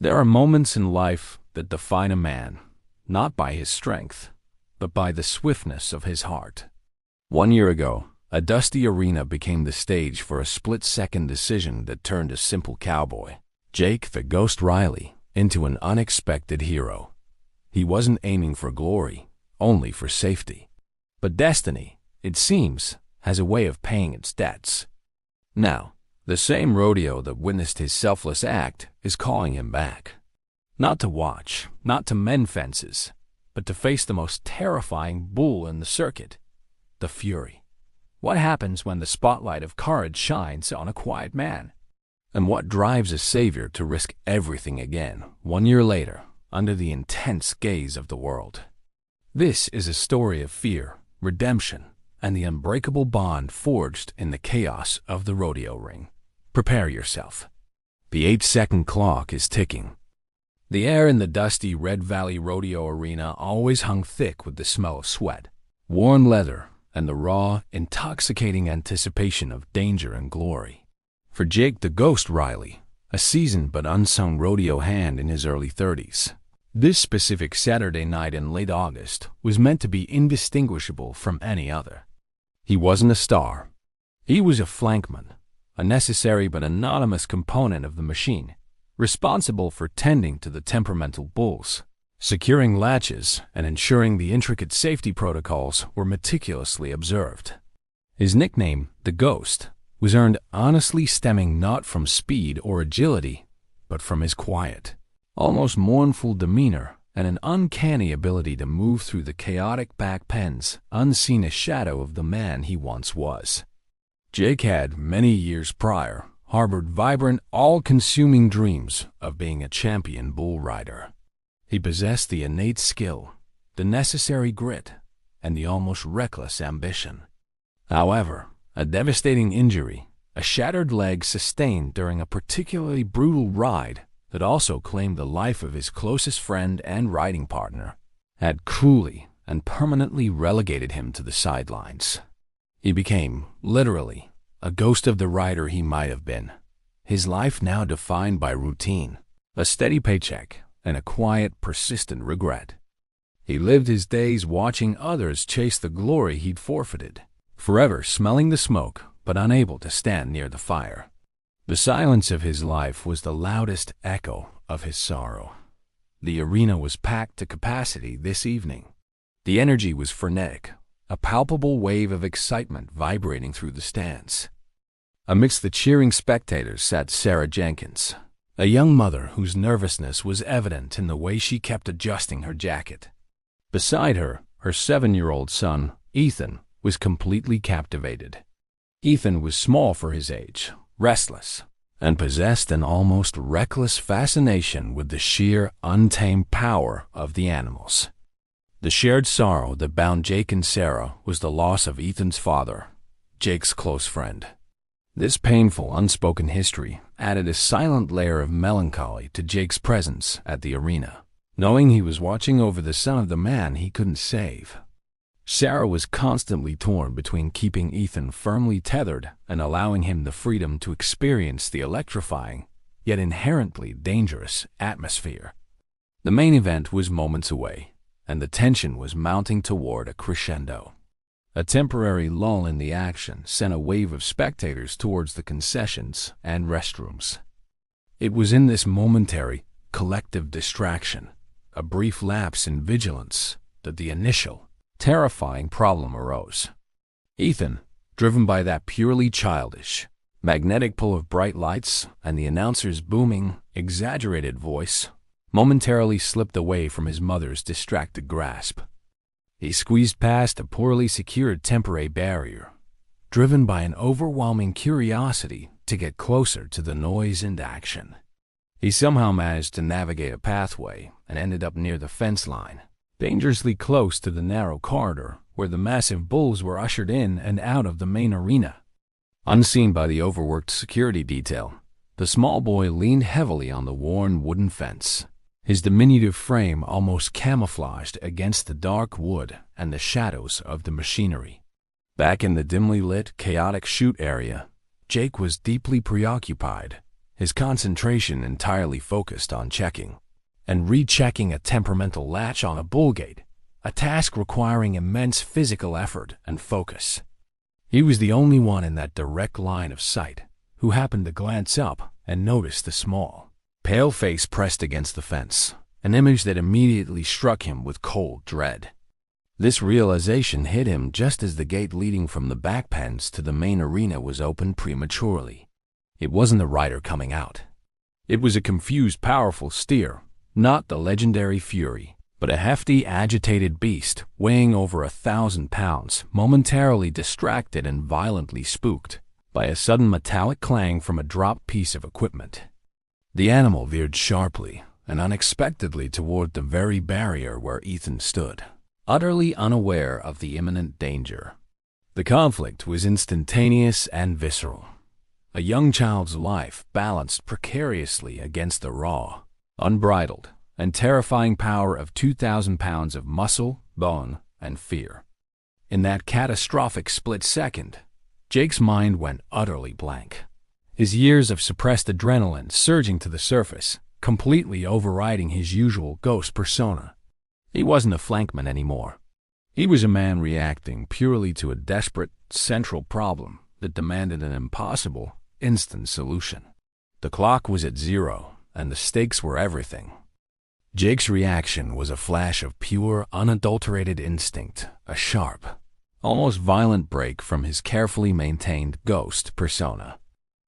There are moments in life that define a man, not by his strength, but by the swiftness of his heart. 1 year ago, a dusty arena became the stage for a split-second decision that turned a simple cowboy, Jake the Ghost Riley, into an unexpected hero. He wasn't aiming for glory, only for safety. But destiny, it seems, has a way of paying its debts. Now, the same rodeo that witnessed his selfless act is calling him back. Not to watch, not to mend fences, but to face the most terrifying bull in the circuit, the Fury. What happens when the spotlight of courage shines on a quiet man? And what drives a savior to risk everything again, 1 year later, under the intense gaze of the world? This is a story of fear, redemption, and the unbreakable bond forged in the chaos of the rodeo ring. Prepare yourself. The 8-second clock is ticking. The air in the dusty Red Valley Rodeo Arena always hung thick with the smell of sweat, worn leather, and the raw, intoxicating anticipation of danger and glory. For Jake the Ghost Riley, a seasoned but unsung rodeo hand in his early 30s, this specific Saturday night in late August was meant to be indistinguishable from any other. He wasn't a star. He was a flankman, a necessary but anonymous component of the machine, responsible for tending to the temperamental bulls, securing latches, and ensuring the intricate safety protocols were meticulously observed. His nickname, the Ghost, was earned honestly stemming not from speed or agility, but from his quiet, almost mournful demeanor and an uncanny ability to move through the chaotic back pens unseen a shadow of the man he once was. Jake had, many years prior, harbored vibrant, all-consuming dreams of being a champion bull rider. He possessed the innate skill, the necessary grit, and the almost reckless ambition. However, a devastating injury, a shattered leg sustained during a particularly brutal ride that also claimed the life of his closest friend and riding partner, had cruelly and permanently relegated him to the sidelines. He became, literally, a ghost of the rider he might have been, his life now defined by routine, a steady paycheck, and a quiet, persistent regret. He lived his days watching others chase the glory he'd forfeited, forever smelling the smoke but unable to stand near the fire. The silence of his life was the loudest echo of his sorrow. The arena was packed to capacity this evening. The energy was frenetic, a palpable wave of excitement vibrating through the stands. Amidst the cheering spectators sat Sarah Jenkins, a young mother whose nervousness was evident in the way she kept adjusting her jacket. Beside her, her 7-year-old son, Ethan, was completely captivated. Ethan was small for his age, restless, and possessed an almost reckless fascination with the sheer, untamed power of the animals. The shared sorrow that bound Jake and Sarah was the loss of Ethan's father, Jake's close friend. This painful, unspoken history added a silent layer of melancholy to Jake's presence at the arena, knowing he was watching over the son of the man he couldn't save. Sarah was constantly torn between keeping Ethan firmly tethered and allowing him the freedom to experience the electrifying, yet inherently dangerous, atmosphere. The main event was moments away, and the tension was mounting toward a crescendo. A temporary lull in the action sent a wave of spectators towards the concessions and restrooms. It was in this momentary, collective distraction, a brief lapse in vigilance, that the initial, terrifying problem arose. Ethan, driven by that purely childish, magnetic pull of bright lights and the announcer's booming, exaggerated voice, momentarily slipped away from his mother's distracted grasp. He squeezed past a poorly secured temporary barrier, driven by an overwhelming curiosity to get closer to the noise and action. He somehow managed to navigate a pathway and ended up near the fence line, dangerously close to the narrow corridor where the massive bulls were ushered in and out of the main arena. Unseen by the overworked security detail, the small boy leaned heavily on the worn wooden fence, his diminutive frame almost camouflaged against the dark wood and the shadows of the machinery. Back in the dimly lit, chaotic chute area, Jake was deeply preoccupied, his concentration entirely focused on checking and rechecking a temperamental latch on a bull gate, a task requiring immense physical effort and focus. He was the only one in that direct line of sight who happened to glance up and notice the small, pale face pressed against the fence, an image that immediately struck him with cold dread. This realization hit him just as the gate leading from the back pens to the main arena was opened prematurely. It wasn't the rider coming out. It was a confused, powerful steer, not the legendary Fury, but a hefty, agitated beast weighing over 1,000 pounds, momentarily distracted and violently spooked by a sudden metallic clang from a dropped piece of equipment. The animal veered sharply and unexpectedly toward the very barrier where Ethan stood, utterly unaware of the imminent danger. The conflict was instantaneous and visceral. A young child's life balanced precariously against the raw, unbridled, and terrifying power of 2,000 pounds of muscle, bone, and fear. In that catastrophic split second, Jake's mind went utterly blank. His years of suppressed adrenaline surging to the surface, completely overriding his usual ghost persona. He wasn't a flankman anymore. He was a man reacting purely to a desperate, central problem that demanded an impossible, instant solution. The clock was at 0, and the stakes were everything. Jake's reaction was a flash of pure, unadulterated instinct, a sharp, almost violent break from his carefully maintained ghost persona.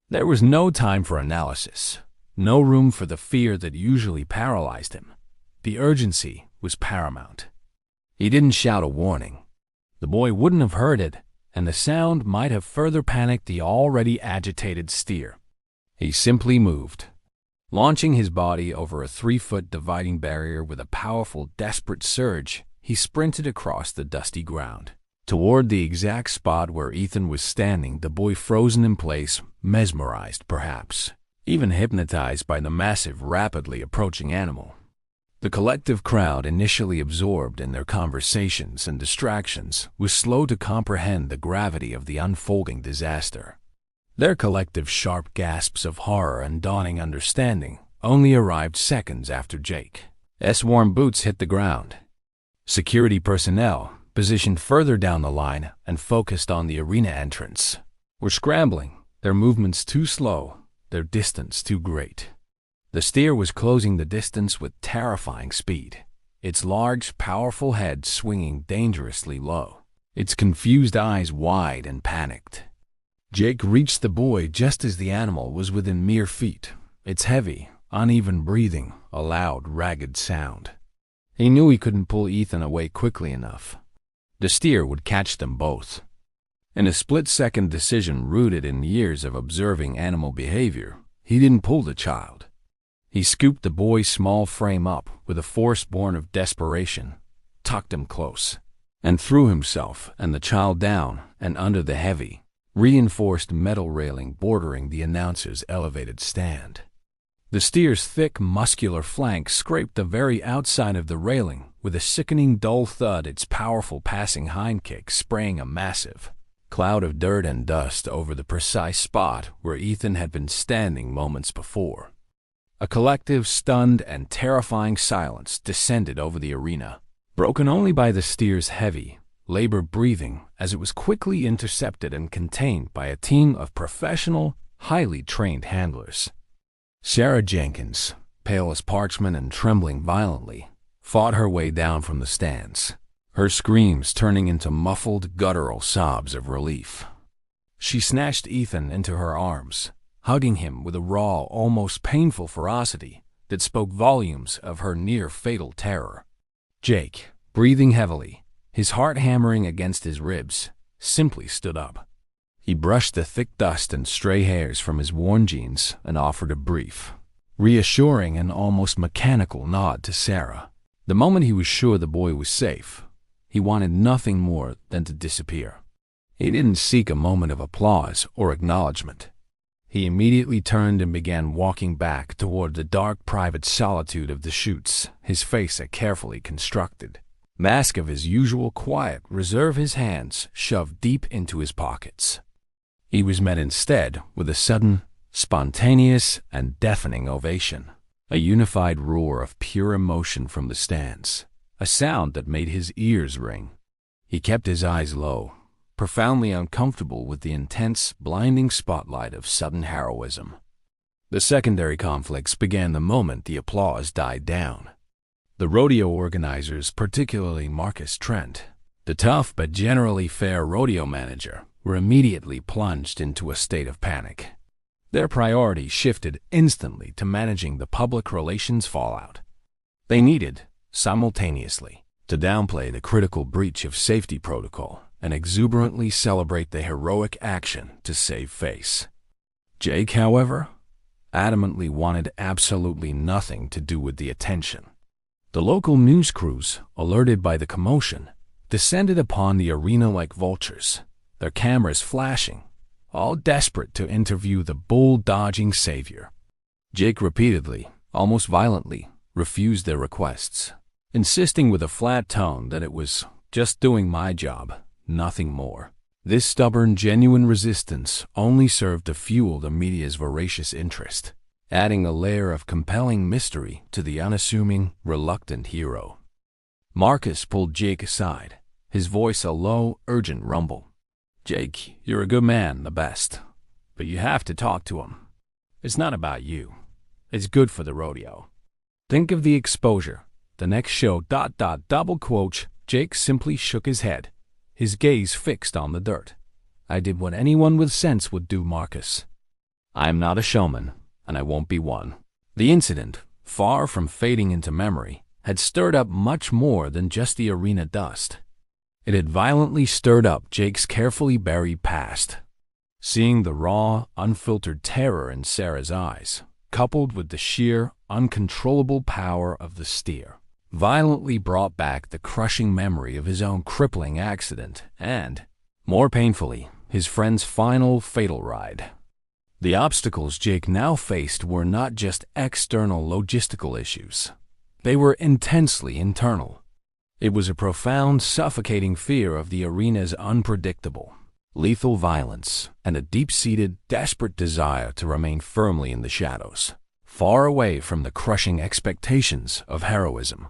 There was no time for analysis, no room for the fear that usually paralyzed him. The urgency was paramount. He didn't shout a warning. The boy wouldn't have heard it, and the sound might have further panicked the already agitated steer. He simply moved, launching his body over a 3-foot dividing barrier with a powerful, desperate surge. He sprinted across the dusty ground toward the exact spot where Ethan was standing, the boy frozen in place, mesmerized perhaps, even hypnotized by the massive, rapidly approaching animal. The collective crowd, initially absorbed in their conversations and distractions, was slow to comprehend the gravity of the unfolding disaster. Their collective sharp gasps of horror and dawning understanding only arrived seconds after Jake's warm boots hit the ground. Security personnel, positioned further down the line and focused on the arena entrance, were scrambling, their movements too slow, their distance too great. The steer was closing the distance with terrifying speed, its large, powerful head swinging dangerously low, its confused eyes wide and panicked. Jake reached the boy just as the animal was within mere feet, its heavy, uneven breathing a loud, ragged sound. He knew he couldn't pull Ethan away quickly enough. The steer would catch them both. In a split-second decision rooted in years of observing animal behavior, he didn't pull the child. He scooped the boy's small frame up with a force born of desperation, tucked him close, and threw himself and the child down and under the heavy, reinforced metal railing bordering the announcer's elevated stand. The steer's thick, muscular flank scraped the very outside of the railing with a sickening dull thud, its powerful passing hind kick spraying a massive cloud of dirt and dust over the precise spot where Ethan had been standing moments before. A collective, stunned and terrifying silence descended over the arena, broken only by the steer's heavy, labored breathing as it was quickly intercepted and contained by a team of professional, highly trained handlers. Sarah Jenkins, pale as parchment and trembling violently, fought her way down from the stands, her screams turning into muffled, guttural sobs of relief. She snatched Ethan into her arms, hugging him with a raw, almost painful ferocity that spoke volumes of her near-fatal terror. Jake, breathing heavily, his heart hammering against his ribs, simply stood up. He brushed the thick dust and stray hairs from his worn jeans and offered a brief, reassuring and almost mechanical nod to Sarah. The moment he was sure the boy was safe, he wanted nothing more than to disappear. He didn't seek a moment of applause or acknowledgement. He immediately turned and began walking back toward the dark private solitude of the chutes, his face a carefully constructed mask of his usual quiet reserve, his hands shoved deep into his pockets. He was met instead with a sudden, Spontaneous and deafening ovation. A unified roar of pure emotion from the stands. A sound that made his ears ring. He kept his eyes low, profoundly uncomfortable with the intense, blinding spotlight of sudden heroism. The secondary conflicts began the moment the applause died down. The rodeo organizers, particularly Marcus Trent, the tough but generally fair rodeo manager, were immediately plunged into a state of panic. Their priorities shifted instantly to managing the public relations fallout. They needed, simultaneously, to downplay the critical breach of safety protocol and exuberantly celebrate the heroic action to save face. Jake, however, adamantly wanted absolutely nothing to do with the attention. The local news crews, alerted by the commotion, descended upon the arena like vultures, their cameras flashing, all desperate to interview the bull-dodging savior. Jake repeatedly, almost violently, refused their requests, insisting with a flat tone that it was just doing my job, nothing more. This stubborn, genuine resistance only served to fuel the media's voracious interest, adding a layer of compelling mystery to the unassuming, reluctant hero. Marcus pulled Jake aside, his voice a low, urgent rumble. "Jake, you're a good man, the best, but you have to talk to him. It's not about you. It's good for the rodeo. Think of the exposure. The next show, ... double quote." Jake simply shook his head, his gaze fixed on the dirt. "I did what anyone with sense would do, Marcus. I am not a showman, and I won't be one." The incident, far from fading into memory, had stirred up much more than just the arena dust. It had violently stirred up Jake's carefully buried past. Seeing the raw, unfiltered terror in Sarah's eyes, coupled with the sheer, uncontrollable power of the steer, violently brought back the crushing memory of his own crippling accident and, more painfully, his friend's final fatal ride. The obstacles Jake now faced were not just external logistical issues. They were intensely internal. It was a profound, suffocating fear of the arena's unpredictable, lethal violence and a deep-seated, desperate desire to remain firmly in the shadows, far away from the crushing expectations of heroism.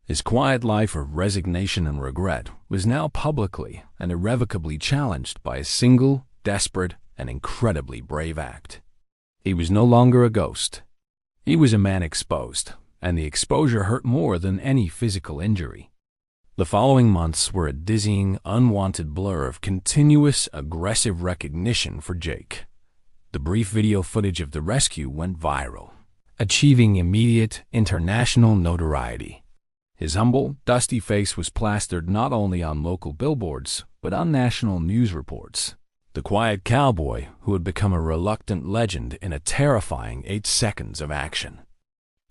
His quiet life of resignation and regret was now publicly and irrevocably challenged by a single, desperate, and incredibly brave act. He was no longer a ghost. He was a man exposed, and the exposure hurt more than any physical injury. The following months were a dizzying, unwanted blur of continuous, aggressive recognition for Jake. The brief video footage of the rescue went viral, achieving immediate international notoriety. His humble, dusty face was plastered not only on local billboards, but on national news reports. The quiet cowboy who had become a reluctant legend in a terrifying 8 seconds of action.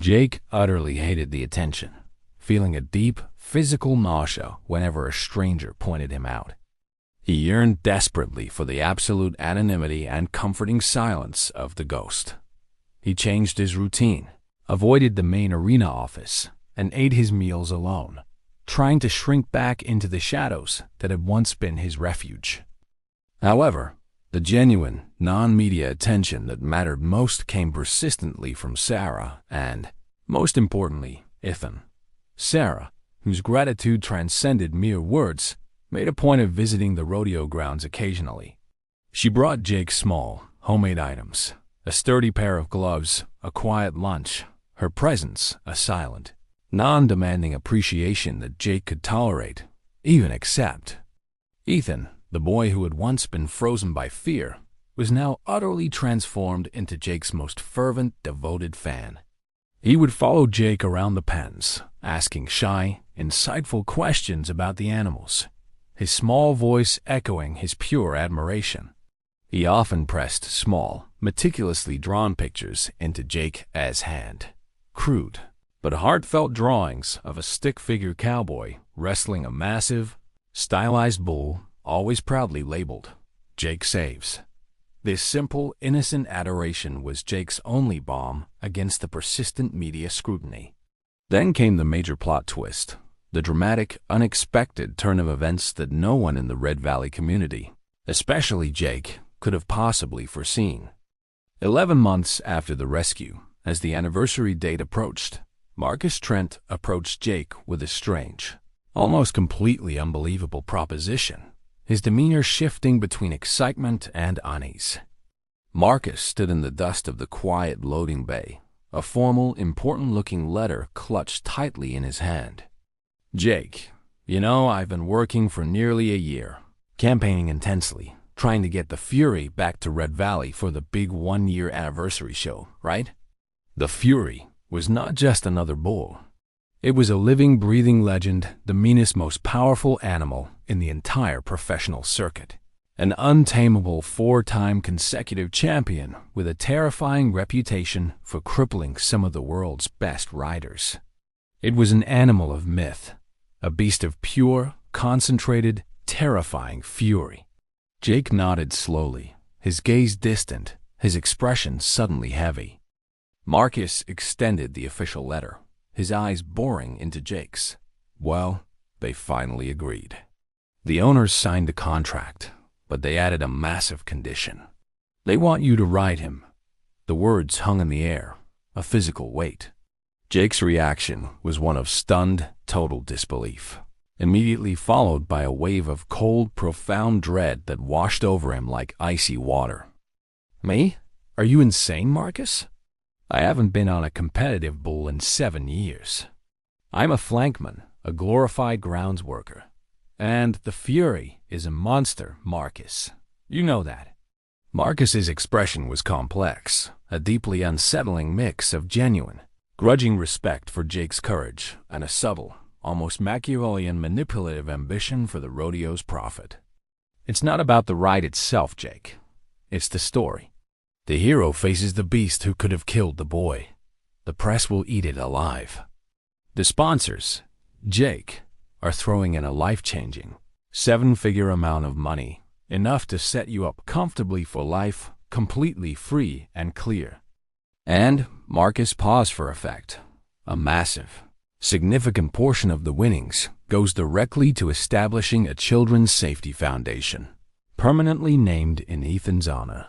Jake utterly hated the attention, feeling a deep, physical nausea whenever a stranger pointed him out. He yearned desperately for the absolute anonymity and comforting silence of the ghost. He changed his routine, avoided the main arena office, and ate his meals alone, trying to shrink back into the shadows that had once been his refuge. However, the genuine, non-media attention that mattered most came persistently from Sarah and, most importantly, Ethan. Sarah, whose gratitude transcended mere words, made a point of visiting the rodeo grounds occasionally. She brought Jake small, homemade items, a sturdy pair of gloves, a quiet lunch, her presence a silent, non-demanding appreciation that Jake could tolerate, even accept. Ethan, the boy who had once been frozen by fear, was now utterly transformed into Jake's most fervent, devoted fan. He would follow Jake around the pens, asking shy, insightful questions about the animals, his small voice echoing his pure admiration. He often pressed small, meticulously drawn pictures into Jake's hand, crude, but heartfelt drawings of a stick-figure cowboy wrestling a massive, stylized bull, always proudly labeled, "Jake Saves." This simple, innocent adoration was Jake's only balm against the persistent media scrutiny. Then came the major plot twist, the dramatic, unexpected turn of events that no one in the Red Valley community, especially Jake, could have possibly foreseen. 11 months after the rescue, as the anniversary date approached, Marcus Trent approached Jake with a strange, almost completely unbelievable proposition, his demeanor shifting between excitement and unease. Marcus stood in the dust of the quiet loading bay, a formal, important-looking letter clutched tightly in his hand. "Jake, you know, I've been working for nearly a year, campaigning intensely, trying to get the Fury back to Red Valley for the big one-year anniversary show, right?" The Fury was not just another bull. It was a living, breathing legend, the meanest, most powerful animal in the entire professional circuit. An untamable 4-time consecutive champion with a terrifying reputation for crippling some of the world's best riders. It was an animal of myth, a beast of pure, concentrated, terrifying fury. Jake nodded slowly, his gaze distant, his expression suddenly heavy. Marcus extended the official letter, his eyes boring into Jake's. Well, they finally agreed. The owners signed a contract, but they added a massive condition. "They want you to ride him." The words hung in the air, a physical weight. Jake's reaction was one of stunned, total disbelief, immediately followed by a wave of cold, profound dread that washed over him like icy water. "Me? Are you insane, Marcus? I haven't been on a competitive bull in 7 years. I'm a flankman, a glorified grounds worker. And the Fury is a monster, Marcus. You know that." Marcus's expression was complex, a deeply unsettling mix of genuine, grudging respect for Jake's courage and a subtle, almost Machiavellian manipulative ambition for the rodeo's profit. "It's not about the ride itself, Jake. It's the story. The hero faces the beast who could have killed the boy. The press will eat it alive. The sponsors, Jake, are throwing in a life-changing, 7-figure amount of money, enough to set you up comfortably for life, completely free and clear." And Marcus paused for effect. "A massive, significant portion of the winnings goes directly to establishing a children's safety foundation, permanently named in Ethan's honor."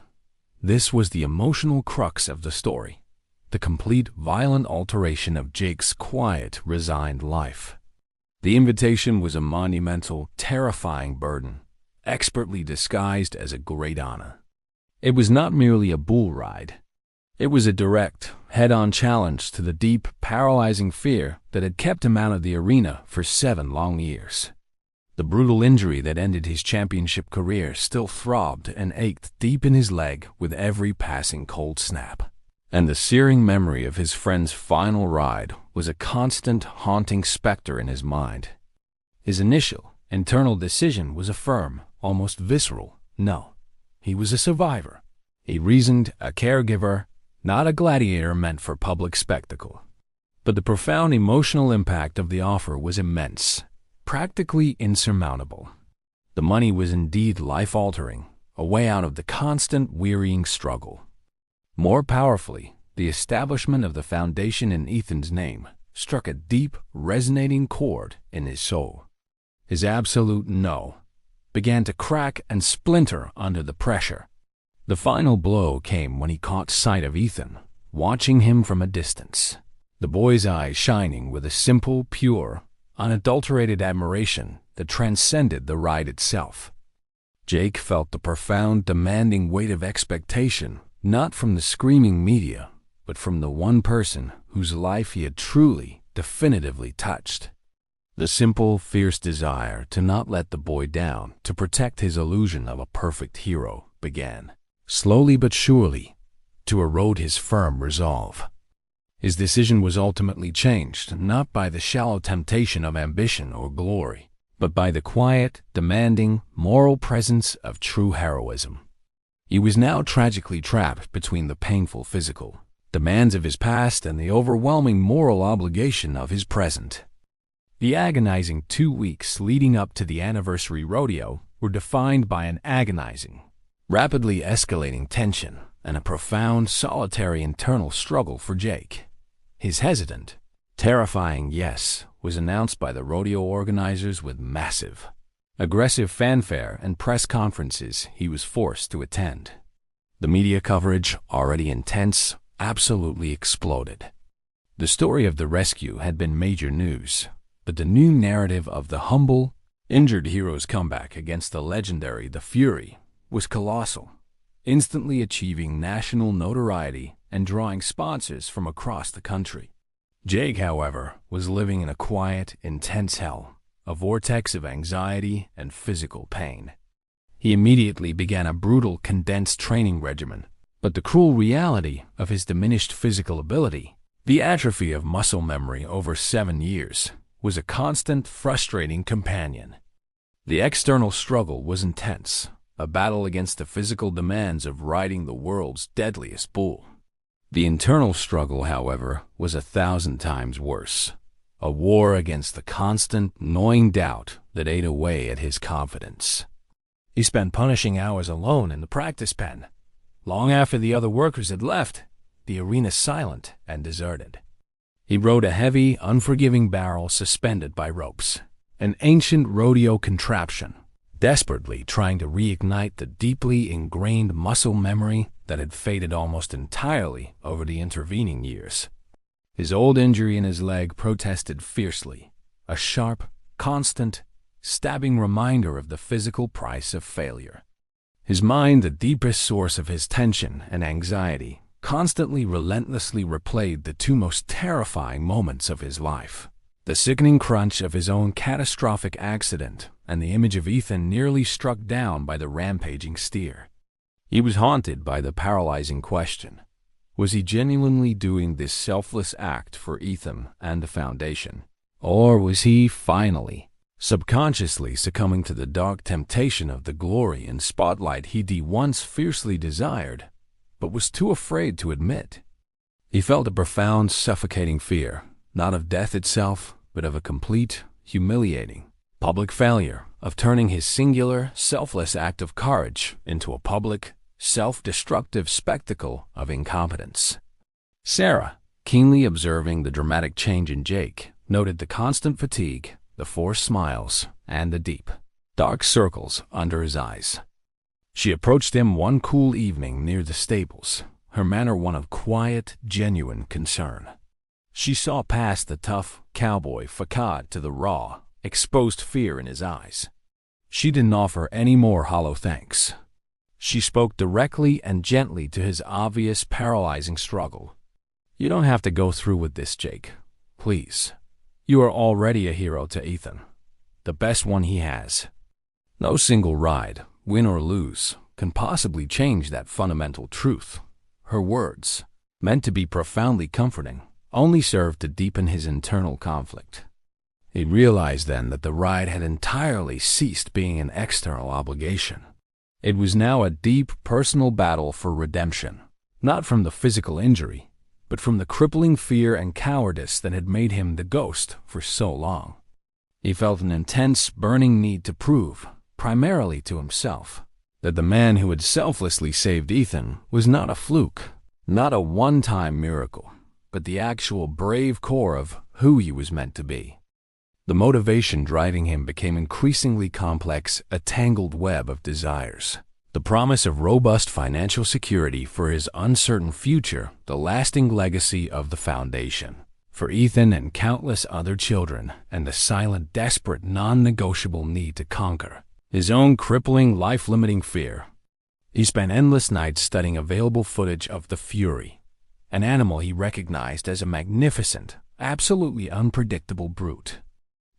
This was the emotional crux of the story, the complete violent alteration of Jake's quiet, resigned life. The invitation was a monumental, terrifying burden, expertly disguised as a great honor. It was not merely a bull ride. It was a direct, head-on challenge to the deep, paralyzing fear that had kept him out of the arena for 7 long years. The brutal injury that ended his championship career still throbbed and ached deep in his leg with every passing cold snap. And the searing memory of his friend's final ride was a constant, haunting specter in his mind. His initial, internal decision was a firm, almost visceral no. He was a survivor. He reasoned, a caregiver, not a gladiator meant for public spectacle. But the profound emotional impact of the offer was immense, practically insurmountable. The money was indeed life-altering, a way out of the constant, wearying struggle. More powerfully, the establishment of the foundation in Ethan's name struck a deep, resonating chord in his soul. His absolute no began to crack and splinter under the pressure. The final blow came when he caught sight of Ethan, watching him from a distance, the boy's eyes shining with a simple, pure, unadulterated admiration that transcended the ride itself. Jake felt the profound, demanding weight of expectation, not from the screaming media, but from the one person whose life he had truly, definitively touched. The simple, fierce desire to not let the boy down, to protect his illusion of a perfect hero, began, slowly but surely, to erode his firm resolve. His decision was ultimately changed, not by the shallow temptation of ambition or glory, but by the quiet, demanding, moral presence of true heroism. He was now tragically trapped between the painful physical demands of his past and the overwhelming moral obligation of his present. The agonizing 2 weeks leading up to the anniversary rodeo were defined by an agonizing, rapidly escalating tension and a profound, solitary internal struggle for Jake. His hesitant, terrifying yes was announced by the rodeo organizers with massive, aggressive fanfare and press conferences he was forced to attend. The media coverage, already intense, absolutely exploded. The story of the rescue had been major news, but the new narrative of the humble, injured hero's comeback against the legendary The Fury was colossal, instantly achieving national notoriety and drawing sponsors from across the country. Jake, however, was living in a quiet, intense hell, a vortex of anxiety and physical pain. He immediately began a brutal, condensed training regimen, but the cruel reality of his diminished physical ability, the atrophy of muscle memory over 7 years, was a constant, frustrating companion. The external struggle was intense, a battle against the physical demands of riding the world's deadliest bull. The internal struggle, however, was 1,000 times worse, a war against the constant, gnawing doubt that ate away at his confidence. He spent punishing hours alone in the practice pen. Long after the other workers had left, the arena silent and deserted. He rode a heavy, unforgiving barrel suspended by ropes, an ancient rodeo contraption, desperately trying to reignite the deeply ingrained muscle memory that had faded almost entirely over the intervening years. His old injury in his leg protested fiercely, a sharp, constant, stabbing reminder of the physical price of failure. His mind, the deepest source of his tension and anxiety, constantly relentlessly replayed the two most terrifying moments of his life: the sickening crunch of his own catastrophic accident and the image of Ethan nearly struck down by the rampaging steer. He was haunted by the paralyzing question: was he genuinely doing this selfless act for Ethan and the Foundation? Or was he finally, subconsciously succumbing to the dark temptation of the glory and spotlight he once fiercely desired, but was too afraid to admit? He felt a profound, suffocating fear, not of death itself, but of a complete, humiliating, public failure, of turning his singular, selfless act of courage into a public, self-destructive spectacle of incompetence. Sarah, keenly observing the dramatic change in Jake, noted the constant fatigue, the forced smiles, and the deep, dark circles under his eyes. She approached him one cool evening near the stables, her manner one of quiet, genuine concern. She saw past the tough cowboy facade to the raw, exposed fear in his eyes. She didn't offer any more hollow thanks. She spoke directly and gently to his obvious, paralyzing struggle. "You don't have to go through with this, Jake. Please. You are already a hero to Ethan, the best one he has. No single ride, win or lose, can possibly change that fundamental truth." Her words, meant to be profoundly comforting, only served to deepen his internal conflict. He realized then that the ride had entirely ceased being an external obligation. It was now a deep, personal battle for redemption, not from the physical injury, but from the crippling fear and cowardice that had made him the ghost for so long. He felt an intense, burning need to prove, primarily to himself, that the man who had selflessly saved Ethan was not a fluke, not a one-time miracle, but the actual brave core of who he was meant to be. The motivation driving him became increasingly complex, a tangled web of desires. The promise of robust financial security for his uncertain future, the lasting legacy of the Foundation, for Ethan and countless other children, and the silent, desperate, non-negotiable need to conquer his own crippling, life-limiting fear. He spent endless nights studying available footage of the Fury, an animal he recognized as a magnificent, absolutely unpredictable brute.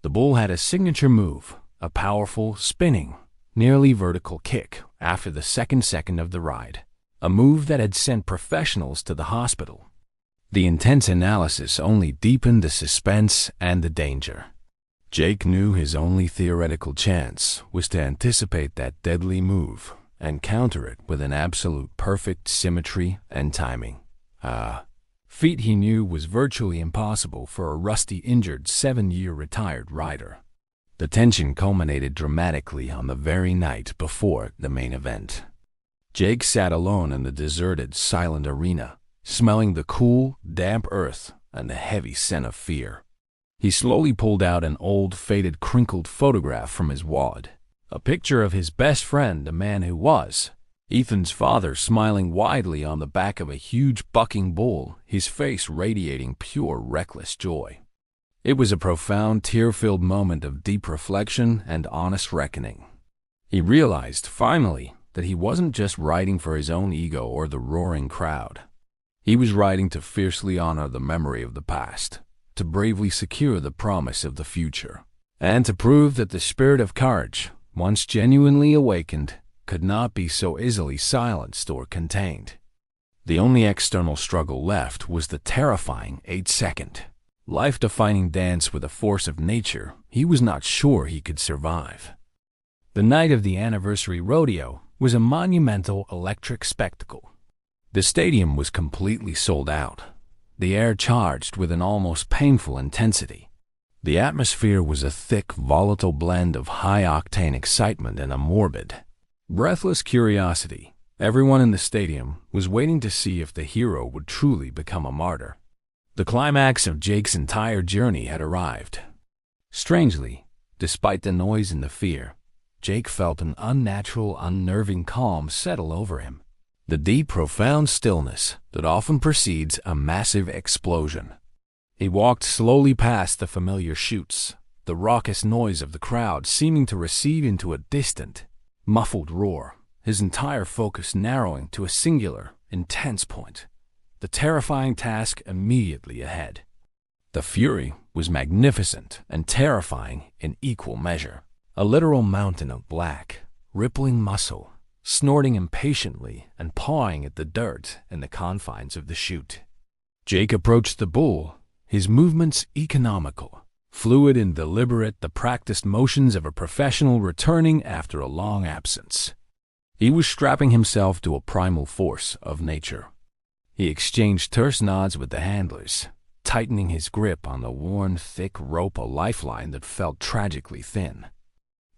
The bull had a signature move, a powerful, spinning, nearly vertical kick after the second of the ride, a move that had sent professionals to the hospital. The intense analysis only deepened the suspense and the danger. Jake knew his only theoretical chance was to anticipate that deadly move and counter it with an absolute perfect symmetry and timing. Feat he knew was virtually impossible for a rusty, injured, 7-year retired rider. The tension culminated dramatically on the very night before the main event. Jake sat alone in the deserted, silent arena, smelling the cool, damp earth and the heavy scent of fear. He slowly pulled out an old, faded, crinkled photograph from his wallet, a picture of his best friend, the man who was, Ethan's father smiling widely on the back of a huge bucking bull, his face radiating pure, reckless joy. It was a profound, tear-filled moment of deep reflection and honest reckoning. He realized, finally, that he wasn't just riding for his own ego or the roaring crowd. He was riding to fiercely honor the memory of the past, to bravely secure the promise of the future, and to prove that the spirit of courage, once genuinely awakened, could not be so easily silenced or contained. The only external struggle left was the terrifying 8-second, life-defining dance with a force of nature he was not sure he could survive. The night of the anniversary rodeo was a monumental electric spectacle. The stadium was completely sold out, the air charged with an almost painful intensity. The atmosphere was a thick, volatile blend of high-octane excitement and a morbid, breathless curiosity. Everyone in the stadium was waiting to see if the hero would truly become a martyr. The climax of Jake's entire journey had arrived. Strangely, despite the noise and the fear, Jake felt an unnatural, unnerving calm settle over him. The deep, profound stillness that often precedes a massive explosion. He walked slowly past the familiar chutes, the raucous noise of the crowd seeming to recede into a distant, muffled roar, his entire focus narrowing to a singular, intense point, the terrifying task immediately ahead. The fury was magnificent and terrifying in equal measure, a literal mountain of black, rippling muscle, snorting impatiently and pawing at the dirt in the confines of the chute. Jake approached the bull, his movements economical, fluid and deliberate, the practiced motions of a professional returning after a long absence. He was strapping himself to a primal force of nature. He exchanged terse nods with the handlers, tightening his grip on the worn, thick rope, a lifeline that felt tragically thin.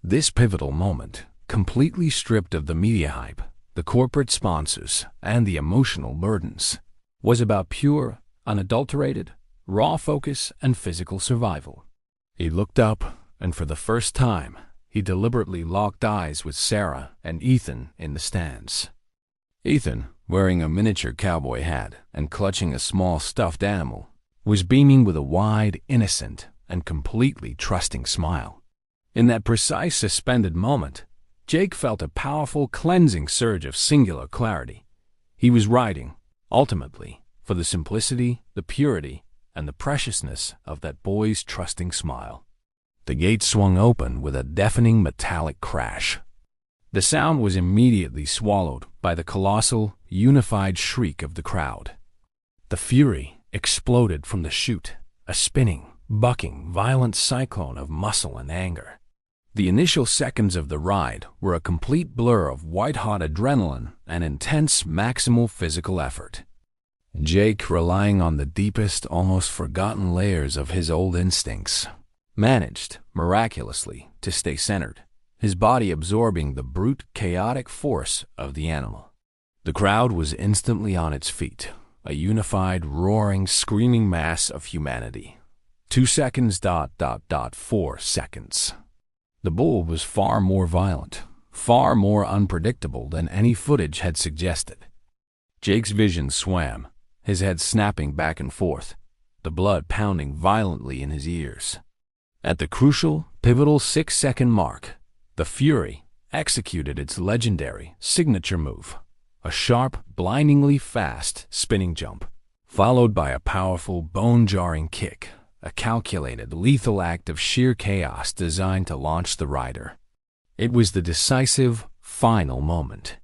This pivotal moment, completely stripped of the media hype, the corporate sponsors, and the emotional burdens, was about pure, unadulterated, raw focus and physical survival. He looked up, and for the first time, he deliberately locked eyes with Sarah and Ethan in the stands. Ethan, wearing a miniature cowboy hat and clutching a small stuffed animal, was beaming with a wide, innocent, and completely trusting smile. In that precise, suspended moment, Jake felt a powerful, cleansing surge of singular clarity. He was riding, ultimately, for the simplicity, the purity, and the preciousness of that boy's trusting smile. The gate swung open with a deafening metallic crash. The sound was immediately swallowed by the colossal, unified shriek of the crowd. The fury exploded from the chute, a spinning, bucking, violent cyclone of muscle and anger. The initial seconds of the ride were a complete blur of white-hot adrenaline and intense, maximal physical effort. Jake, relying on the deepest, almost forgotten layers of his old instincts, managed, miraculously, to stay centered, his body absorbing the brute, chaotic force of the animal. The crowd was instantly on its feet, a unified, roaring, screaming mass of humanity. 2 seconds, 4 seconds. The bull was far more violent, far more unpredictable than any footage had suggested. Jake's vision swam, his head snapping back and forth, the blood pounding violently in his ears. At the crucial, pivotal 6-second mark, the Fury executed its legendary signature move, a sharp, blindingly fast spinning jump, followed by a powerful, bone-jarring kick, a calculated, lethal act of sheer chaos designed to launch the rider. It was the decisive, final moment.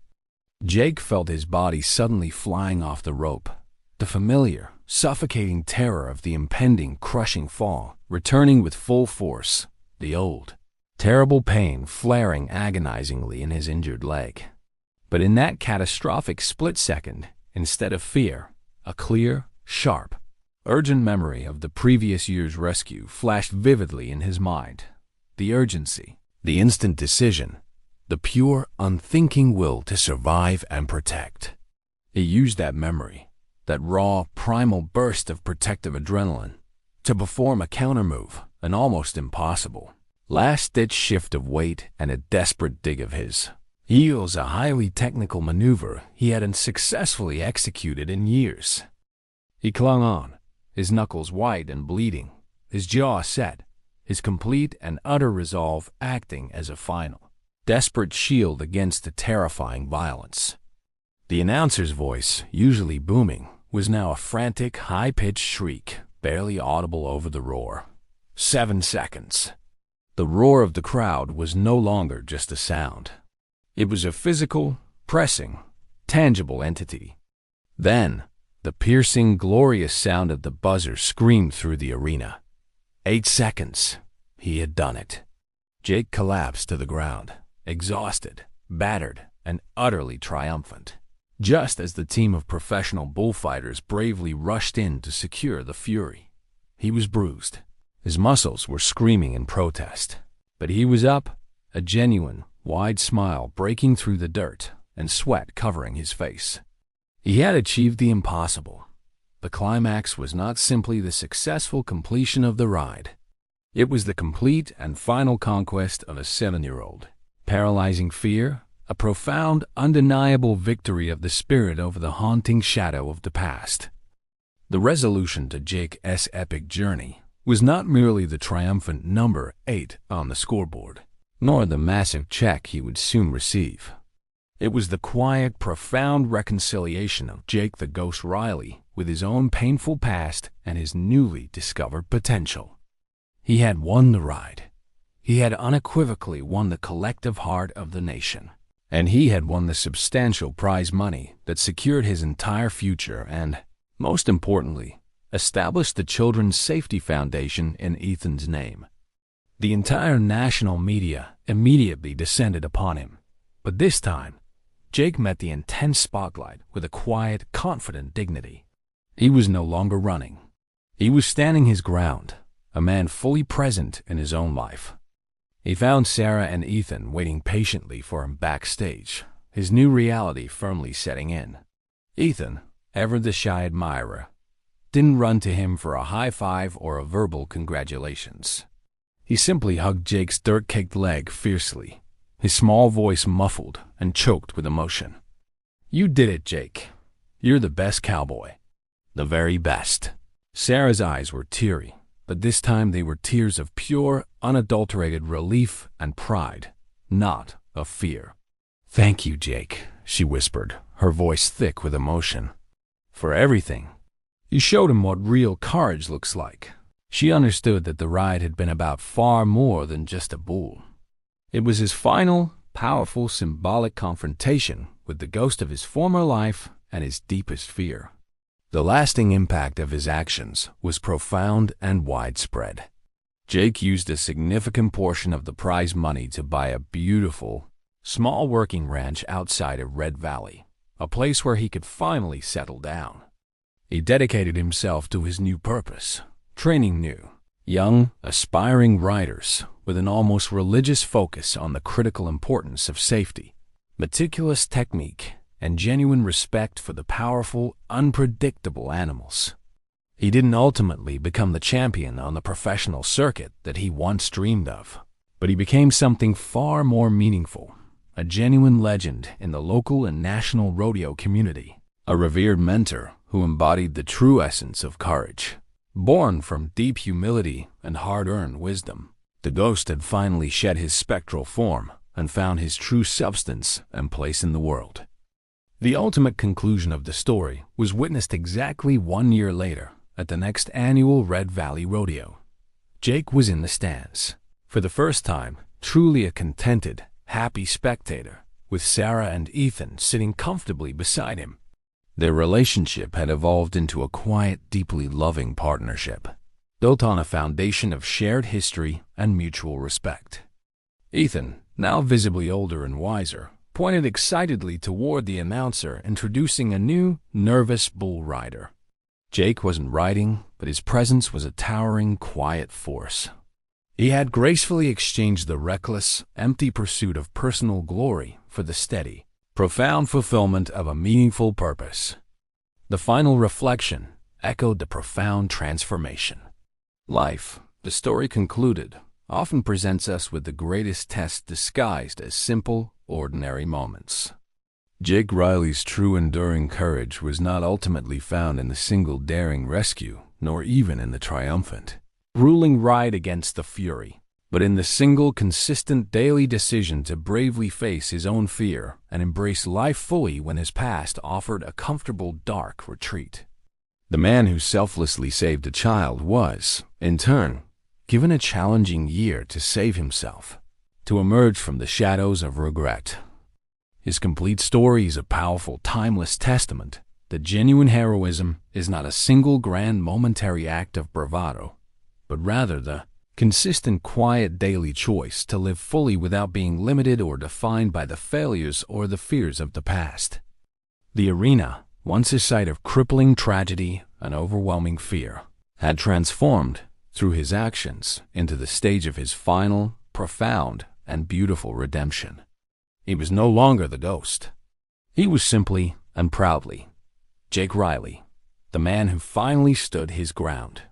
Jake felt his body suddenly flying off the rope, the familiar, suffocating terror of the impending, crushing fall returning with full force, the old, terrible pain flaring agonizingly in his injured leg. But in that catastrophic split second, instead of fear, a clear, sharp, urgent memory of the previous year's rescue flashed vividly in his mind. The urgency, the instant decision, the pure, unthinking will to survive and protect. He used that memory, that raw, primal burst of protective adrenaline, to perform a countermove, an almost impossible, last-ditch shift of weight and a desperate dig of his He was a highly technical maneuver he hadn't successfully executed in years. He clung on, his knuckles white and bleeding, his jaw set, his complete and utter resolve acting as a final, desperate shield against the terrifying violence. The announcer's voice, usually booming, was now a frantic, high-pitched shriek, barely audible over the roar. 7 seconds. The roar of the crowd was no longer just a sound. It was a physical, pressing, tangible entity. Then, the piercing, glorious sound of the buzzer screamed through the arena. 8 seconds. He had done it. Jake collapsed to the ground, exhausted, battered, and utterly triumphant, just as the team of professional bullfighters bravely rushed in to secure the fury. He was bruised. His muscles were screaming in protest. But he was up, a genuine, wide smile breaking through the dirt and sweat covering his face. He had achieved the impossible. The climax was not simply the successful completion of the ride. It was the complete and final conquest of a 7-year-old. Paralyzing fear, a profound, undeniable victory of the spirit over the haunting shadow of the past. The resolution to Jake's epic journey was not merely the triumphant number 8 on the scoreboard, nor the massive check he would soon receive. It was the quiet, profound reconciliation of Jake the Ghost Riley with his own painful past and his newly discovered potential. He had won the ride. He had unequivocally won the collective heart of the nation. And he had won the substantial prize money that secured his entire future and, most importantly, established the Children's Safety Foundation in Ethan's name. The entire national media immediately descended upon him. But this time, Jake met the intense spotlight with a quiet, confident dignity. He was no longer running. He was standing his ground, a man fully present in his own life. He found Sarah and Ethan waiting patiently for him backstage, his new reality firmly setting in. Ethan, ever the shy admirer, didn't run to him for a high five or a verbal congratulations. He simply hugged Jake's dirt-caked leg fiercely, his small voice muffled and choked with emotion. "You did it, Jake. You're the best cowboy. The very best." Sarah's eyes were teary, but this time they were tears of pure, unadulterated relief and pride, not of fear. "Thank you, Jake," she whispered, her voice thick with emotion. "For everything. You showed him what real courage looks like." She understood that the ride had been about far more than just a bull. It was his final, powerful, symbolic confrontation with the ghost of his former life and his deepest fear. The lasting impact of his actions was profound and widespread. Jake used a significant portion of the prize money to buy a beautiful, small working ranch outside of Red Valley, a place where he could finally settle down. He dedicated himself to his new purpose, training new, young, aspiring riders with an almost religious focus on the critical importance of safety, meticulous technique, and genuine respect for the powerful, unpredictable animals. He didn't ultimately become the champion on the professional circuit that he once dreamed of, but he became something far more meaningful, a genuine legend in the local and national rodeo community, a revered mentor who embodied the true essence of courage. Born from deep humility and hard-earned wisdom, the ghost had finally shed his spectral form and found his true substance and place in the world. The ultimate conclusion of the story was witnessed exactly 1 year later at the next annual Red Valley Rodeo. Jake was in the stands, for the first time, truly a contented, happy spectator, with Sarah and Ethan sitting comfortably beside him. Their relationship had evolved into a quiet, deeply loving partnership, built on a foundation of shared history and mutual respect. Ethan, now visibly older and wiser, pointed excitedly toward the announcer introducing a new, nervous bull rider. Jake wasn't riding, but his presence was a towering, quiet force. He had gracefully exchanged the reckless, empty pursuit of personal glory for the steady, profound fulfillment of a meaningful purpose. The final reflection echoed the profound transformation. Life, the story concluded, often presents us with the greatest tests disguised as simple, ordinary moments. Jake Riley's true enduring courage was not ultimately found in the single daring rescue, nor even in the triumphant, ruling ride against the Fury, but in the single consistent daily decision to bravely face his own fear and embrace life fully when his past offered a comfortable dark retreat. The man who selflessly saved a child was, in turn, given a challenging year to save himself, to emerge from the shadows of regret. His complete story is a powerful, timeless testament that genuine heroism is not a single grand momentary act of bravado, but rather the consistent, quiet daily choice to live fully without being limited or defined by the failures or the fears of the past. The arena, once a site of crippling tragedy and overwhelming fear, had transformed, through his actions, into the stage of his final, profound, and beautiful redemption. He was no longer the ghost. He was simply and proudly Jake Riley, the man who finally stood his ground.